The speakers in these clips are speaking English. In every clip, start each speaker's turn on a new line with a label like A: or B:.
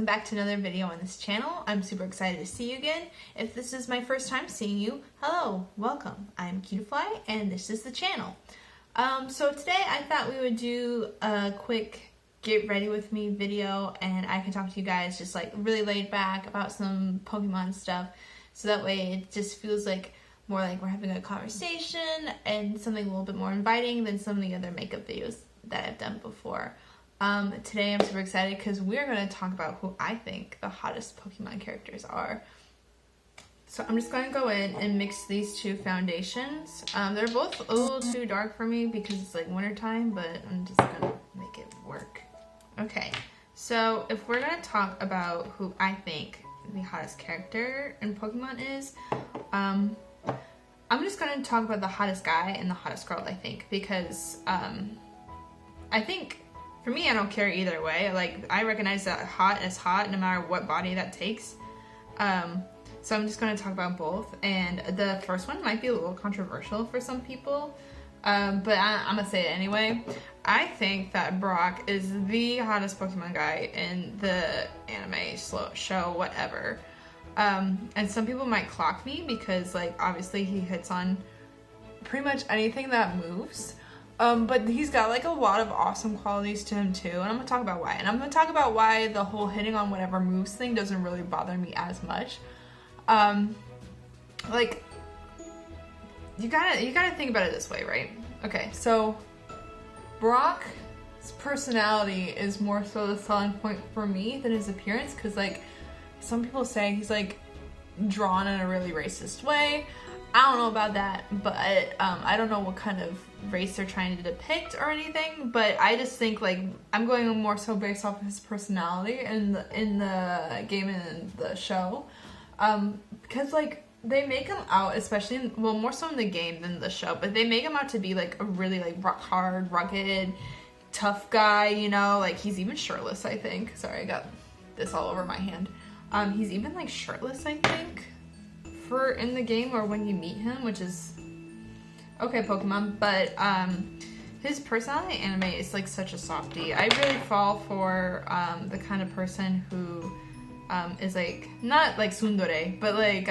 A: welcome back to another video on this channel. I'm super excited to see you again. If this is my first time seeing you, hello, welcome. I'm Cutiefly and this is the channel. So today I thought we would do a quick get ready with me video and I can talk to you guys just like really laid back about some Pokemon stuff. So that way it just feels like more like we're having a conversation and something a little bit more inviting than some of the other makeup videos that I've done before. Today I'm super excited because we're going to talk about who I think the hottest Pokemon characters are. So I'm just going to go in and mix these two foundations. They're both a little too dark for me because it's like wintertime, but I'm just going to make it work. Okay, so if we're going to talk about who I think the hottest character in Pokemon is, I'm just going to talk about the hottest guy and the hottest girl, I think, because I think for me, I don't care either way. Like, I recognize that hot is hot no matter what body that takes. So I'm just going to talk about both. And the first one might be a little controversial for some people, but I'm going to say it anyway. I think that Brock is the hottest Pokemon guy in the anime, show, whatever. And some people might clock me because, like, obviously he hits on pretty much anything that moves. But he's got like a lot of awesome qualities to him too, and I'm gonna talk about why. And I'm gonna talk about why the whole hitting on whatever moves thing doesn't really bother me as much. Like, you gotta think about it this way, right? Okay, so Brock's personality is more so the selling point for me than his appearance, because like some people say he's like drawn in a really racist way. I don't know about that, but I don't know what kind of race they're trying to depict or anything, but I just think like I'm going more so based off of his personality in the game and the show, because like they make him out, especially more so in the game than the show, but they make him out to be like a really like rock hard, rugged, tough guy, you know, like he's even shirtless, I think. Sorry, I got this all over my hand. He's even like shirtless, I think, for in the game or when you meet him, which is okay, Pokemon, but his personality in anime is like such a softie. I really fall for the kind of person who is like not like tsundere, but like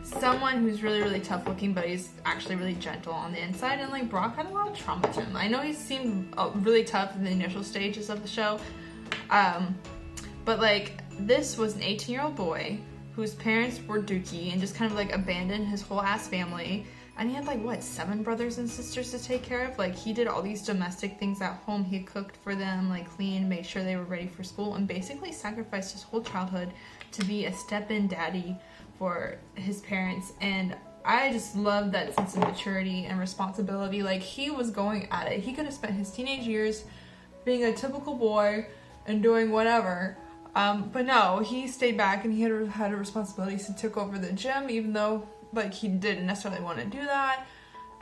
A: someone who's really really tough looking, but he's actually really gentle on the inside. And like Brock had a lot of trauma to him. I know he seemed really tough in the initial stages of the show, but like this was an 18-year-old boy whose parents were dookie and just kind of like abandoned his whole ass family. And he had like, what, 7 brothers and sisters to take care of? Like, he did all these domestic things at home. He cooked for them, like cleaned, made sure they were ready for school, and basically sacrificed his whole childhood to be a step-in daddy for his parents. And I just love that sense of maturity and responsibility. Like, he was going at it. He could have spent his teenage years being a typical boy and doing whatever. But no, he stayed back and he had a responsibility. So he took over the gym, even though like he didn't necessarily want to do that.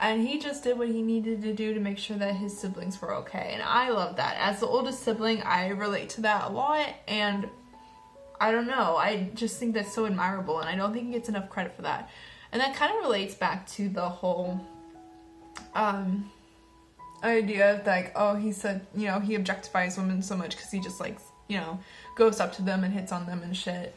A: And he just did what he needed to do to make sure that his siblings were okay. And I love that. As the oldest sibling, I relate to that a lot. And I don't know, I just think that's so admirable. And I don't think he gets enough credit for that. And that kind of relates back to the whole idea of like, oh, he said, you know, he objectifies women so much because he just like, you know, goes up to them and hits on them and shit,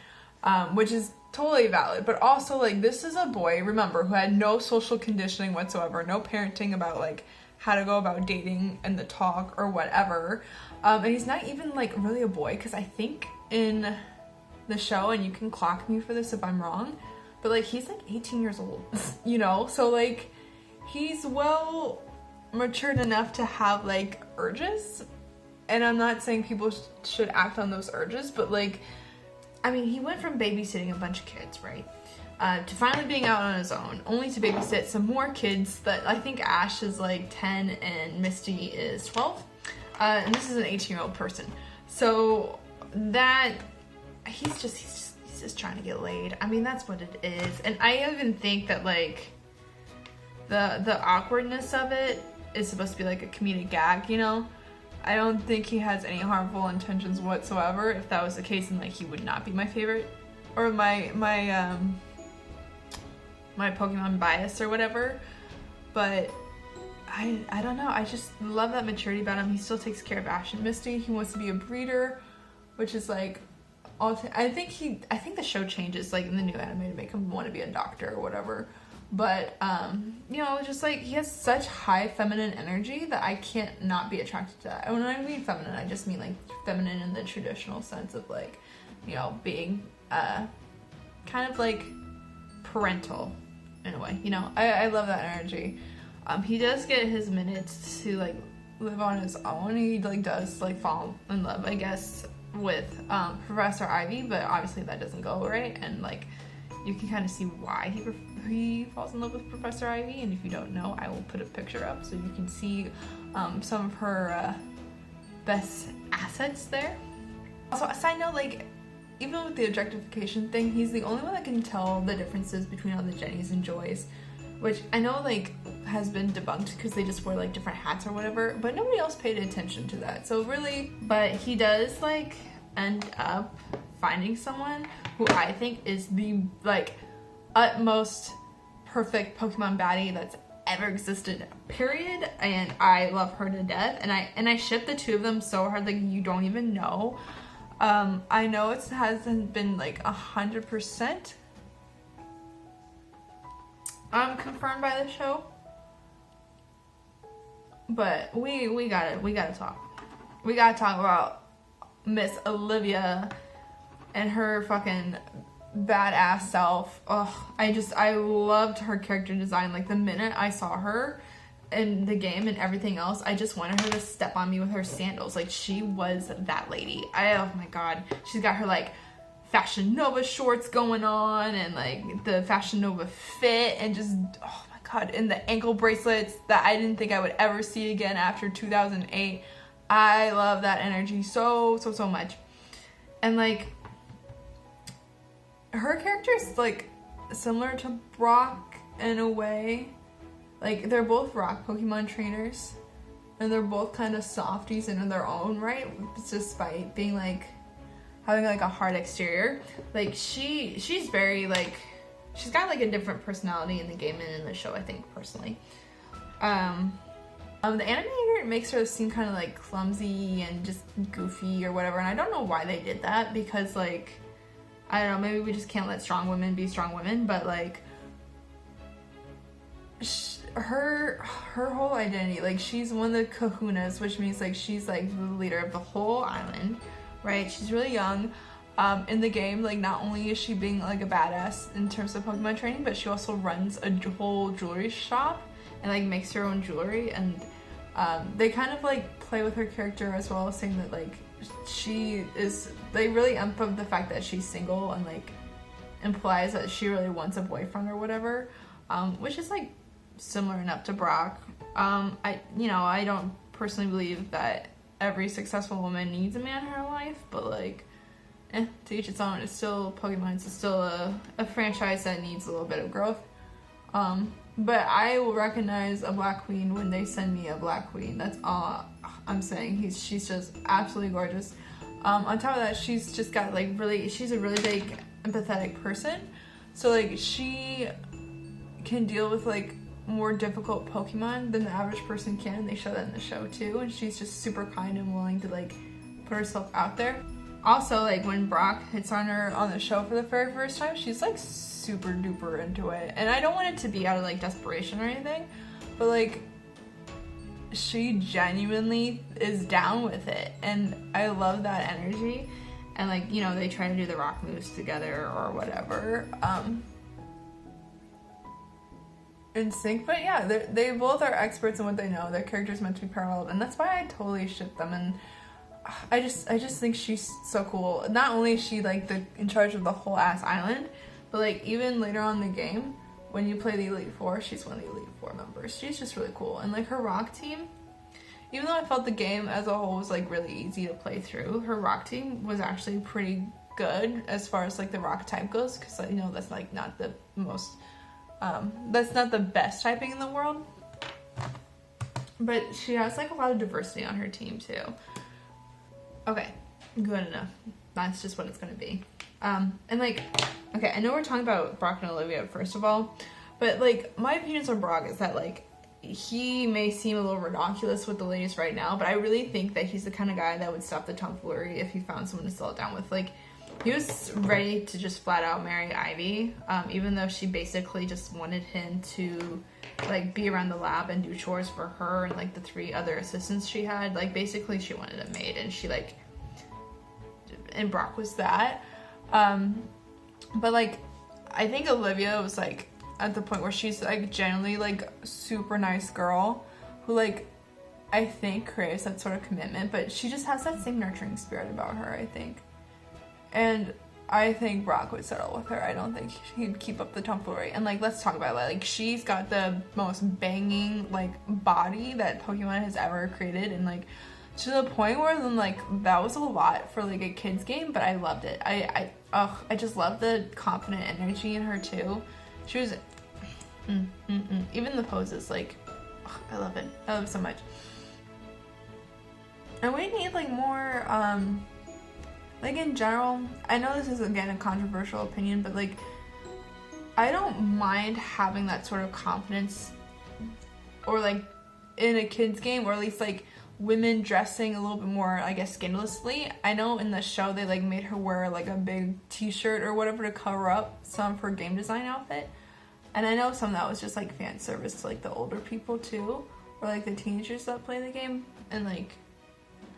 A: which is totally valid. But also, like, this is a boy, remember, who had no social conditioning whatsoever, no parenting about like how to go about dating and the talk or whatever, and he's not even like really a boy, because I think in the show, and you can clock me for this if I'm wrong, but like he's like 18 years old, you know, so like he's well matured enough to have like urges. And I'm not saying people should act on those urges, but like, I mean, he went from babysitting a bunch of kids, right? To finally being out on his own, only to babysit some more kids that I think Ash is like 10 and Misty is 12. And this is an 18-year-old person. So that, he's just trying to get laid. I mean, that's what it is. And I even think that like the awkwardness of it is supposed to be like a comedic gag, you know? I don't think he has any harmful intentions whatsoever. If that was the case, then like he would not be my favorite or my Pokemon bias or whatever. But I don't know. I just love that maturity about him. He still takes care of Ash and Misty. He wants to be a breeder. which is like, I think the show changes like in the new anime to make him want to be a doctor or whatever. But you know, just like he has such high feminine energy that I can't not be attracted to that. And when I mean feminine, I just mean like feminine in the traditional sense of like, you know, being kind of like parental in a way. You know, I love that energy. He does get his minutes to like live on his own. He like does like fall in love, I guess, with Professor Ivy, but obviously that doesn't go right, and like you can kind of see why he falls in love with Professor Ivy. And if you don't know, I will put a picture up so you can see some of her best assets there. Also, a side note, like even with the objectification thing, he's the only one that can tell the differences between all the Jennies and Joys, which I know like has been debunked because they just wear like different hats or whatever, but nobody else paid attention to that. So really, but he does like end up finding someone who I think is the like utmost perfect Pokemon baddie that's ever existed, period. And I love her to death, and I ship the two of them so hard like you don't even know. I know it hasn't been like 100% confirmed by the show, but we gotta talk. We gotta talk about Miss Olivia and her fucking badass self. Ugh, I loved her character design. Like the minute I saw her in the game and everything else, I just wanted her to step on me with her sandals. Like she was that lady. Oh my god, she's got her like Fashion Nova shorts going on, and like the Fashion Nova fit, and just oh my god, and the ankle bracelets that I didn't think I would ever see again after 2008. I love that energy so much. And like her character is like similar to Brock in a way. Like they're both rock Pokemon trainers, and they're both kind of softies in their own right, despite being like having like a hard exterior. Like she's very like, she's got like a different personality in the game and in the show, I think, personally. The animator makes her seem kind of like clumsy and just goofy or whatever, and I don't know why they did that, because like I don't know, maybe we just can't let strong women be strong women, but like her whole identity, like she's one of the kahunas, which means like she's like the leader of the whole island, right? She's really young. In the game, like not only is she being like a badass in terms of Pokemon training, but she also runs a whole jewelry shop and like makes her own jewelry. And they kind of like play with her character as well, saying that like they really amp up the fact that she's single, and like implies that she really wants a boyfriend or whatever, which is like similar enough to Brock. I don't personally believe that every successful woman needs a man in her life, but like to each its own. It's still Pokemon. It's still a franchise that needs a little bit of growth. But I will recognize a Black Queen when they send me a Black Queen. That's all I'm saying. She's just absolutely gorgeous. On top of that, she's just got like she's a really big empathetic person. So like she can deal with like more difficult Pokemon than the average person can. They show that in the show too. And she's just super kind and willing to like put herself out there. Also, like when Brock hits on her on the show for the very first time, she's like super duper into it. And I don't want it to be out of like desperation or anything, but like she genuinely is down with it, and I love that energy. And like, you know, they try to do the rock moves together or whatever in sync. But yeah, they both are experts in what they know. Their characters meant to be paralleled, and that's why I totally ship them. And I just think she's so cool. Not only is she like in charge of the whole ass island, but like even later on in the game when you play the Elite Four, she's one of the Elite Four members. She's just really cool. And like her rock team, even though I felt the game as a whole was like really easy to play through, her rock team was actually pretty good as far as like the rock type goes, because you know that's like not the most that's not the best typing in the world, but she has like a lot of diversity on her team too. Okay, good enough. That's just what it's gonna be. And like, okay, I know we're talking about Brock and Olivia first of all, but like my opinions on Brock is that like he may seem a little ridiculous with the ladies right now, but I really think that he's the kind of guy that would stop the tomfoolery if he found someone to settle down with. Like, he was ready to just flat out marry Ivy, even though she basically just wanted him to, like, be around the lab and do chores for her and, like, the 3 other assistants she had. Like, basically she wanted a maid, and she, like, and Brock was that. But, like, I think Olivia was, like, at the point where she's, like, generally, like, super nice girl who, like, I think craves that sort of commitment, but she just has that same nurturing spirit about her, I think. And I think Brock would settle with her. I don't think he'd keep up the tomfoolery. And, like, let's talk about it. Like, she's got the most banging, like, body that Pokemon has ever created, and, like, to the point where then, like, that was a lot for, like, a kid's game, but I loved it. I just love the confident energy in her too. She was even the poses, like, I love it. I love it so much. And we need, like, more like, in general, I know this is again a controversial opinion, but, like, I don't mind having that sort of confidence, or, like, in a kid's game, or at least, like, women dressing a little bit more, I guess, scandalously. I know in the show they, like, made her wear, like, a big t-shirt or whatever to cover up some of her game design outfit. And I know some of that was just, like, fan service to, like, the older people too, or, like, the teenagers that play the game. And, like,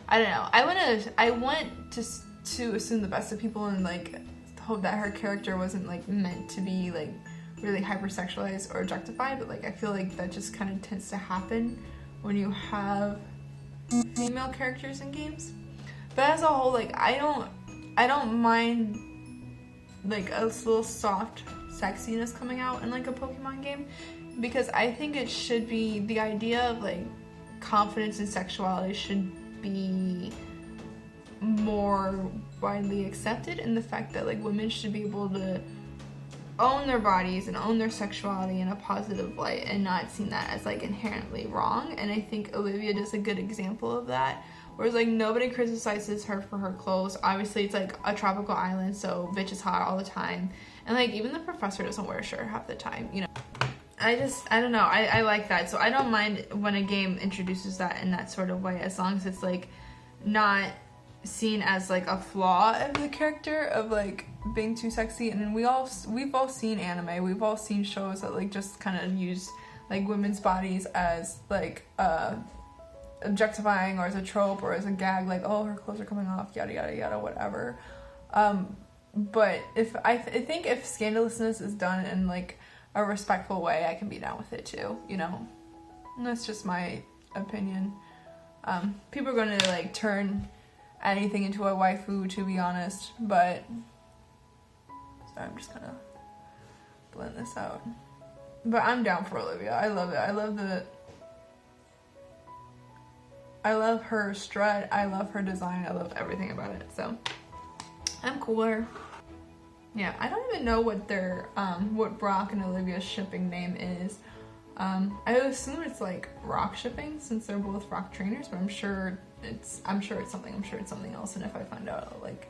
A: I don't know. I want to assume the best of people and, like, hope that her character wasn't, like, meant to be, like, really hypersexualized or objectified, but, like, I feel like that just kind of tends to happen when you have female characters in games. But as a whole, like, I don't mind, like, a little soft sexiness coming out in, like, a Pokemon game, because I think it should be, the idea of, like, confidence and sexuality should be more widely accepted, and the fact that, like, women should be able to own their bodies and own their sexuality in a positive light and not seen that as, like, inherently wrong. And I think Olivia does a good example of that, whereas, like, nobody criticizes her for her clothes. Obviously it's, like, a tropical island, so bitch is hot all the time, and, like, even the professor doesn't wear a shirt half the time, you know. I don't know, I like that. So I don't mind when a game introduces that in that sort of way, as long as it's, like, not seen as, like, a flaw of the character of, like, being too sexy. And we've all seen anime, we've all seen shows that, like, just kind of use, like, women's bodies as, like, objectifying, or as a trope, or as a gag, like, oh, her clothes are coming off, yada yada yada, whatever. But if I think if scandalousness is done in, like, a respectful way, I can be down with it too, you know. And that's just my opinion. People are going to, like, turn anything into a waifu, to be honest, but sorry, I'm just gonna blend this out. But I'm down for Olivia. I love it. I love her strut, I love her design, I love everything about it, so I'm cooler. Yeah, I don't even know what their what Brock and Olivia's shipping name is. I assume it's, like, rock shipping, since they're both rock trainers, but I'm sure it's something else, and if I find out, I'll, like,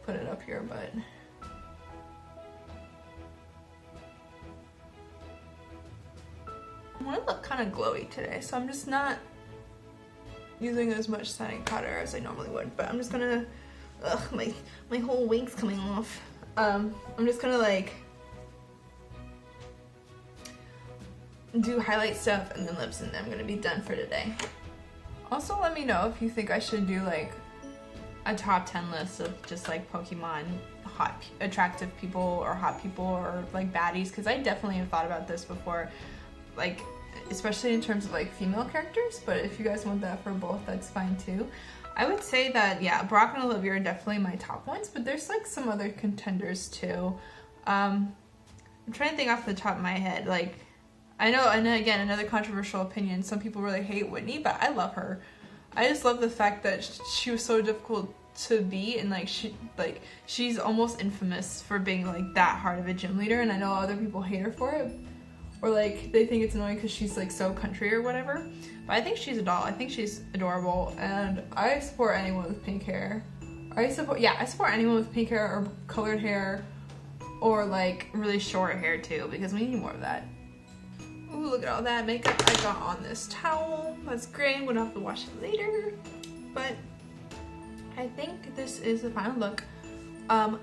A: put it up here. But I want to look kind of glowy today, so I'm just not using as much setting powder as I normally would, but I'm just gonna, my whole wink's coming off. I'm just gonna, like, do highlight stuff and then lips, and then I'm gonna be done for today. Also, let me know if you think I should do, like, a top 10 list of just, like, Pokemon hot, attractive people, or hot people, or, like, baddies, because I definitely have thought about this before, like, especially in terms of, like, female characters. But if you guys want that for both, that's fine too. I would say that, yeah, Brock and Olivia are definitely my top ones, but there's, like, some other contenders too. I'm trying to think off the top of my head, like, I know, and again, another controversial opinion, some people really hate Whitney, but I love her. I just love the fact that she was so difficult to be, and, like, she's almost infamous for being, like, that hard of a gym leader, and I know other people hate her for it, or, like, they think it's annoying because she's, like, so country or whatever, but I think she's a doll. I think she's adorable, and I support anyone with pink hair. I support anyone with pink hair or colored hair, or, like, really short hair too, because we need more of that. Ooh, look at all that makeup I got on this towel. That's great. I'm gonna have to wash it later. But I think this is the final look.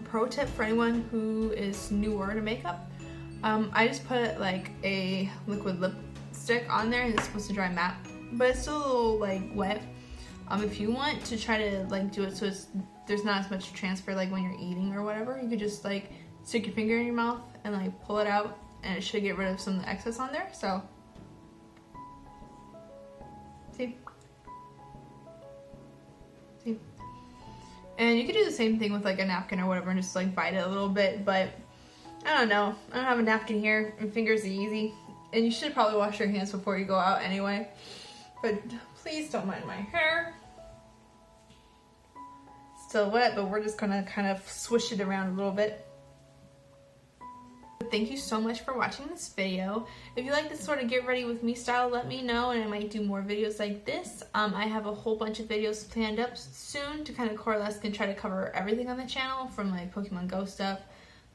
A: Pro tip for anyone who is newer to makeup. I just put like a liquid lipstick on there, and it's supposed to dry matte, but it's still a little like wet. If you want to try to like do it so there's not as much transfer like when you're eating or whatever, you could just like stick your finger in your mouth and like pull it out, and it should get rid of some of the excess on there. So see, and you could do the same thing with like a napkin or whatever and just like bite it a little bit, but I don't know, I don't have a napkin here and fingers are easy, and you should probably wash your hands before you go out anyway. But please don't mind my hair. Still wet, but we're just gonna kind of swish it around a little bit. Thank you so much for watching this video. If you like this sort of get ready with me style, let me know, and I might do more videos like this. I have a whole bunch of videos planned up soon to kind of coalesce and try to cover everything on the channel, from like Pokemon Go stuff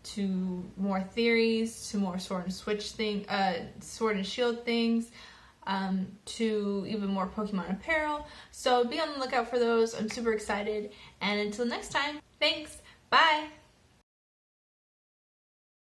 A: to more theories to more Sword and Shield things, to even more Pokemon apparel. So be on the lookout for those. I'm super excited, and until next time, thanks, bye!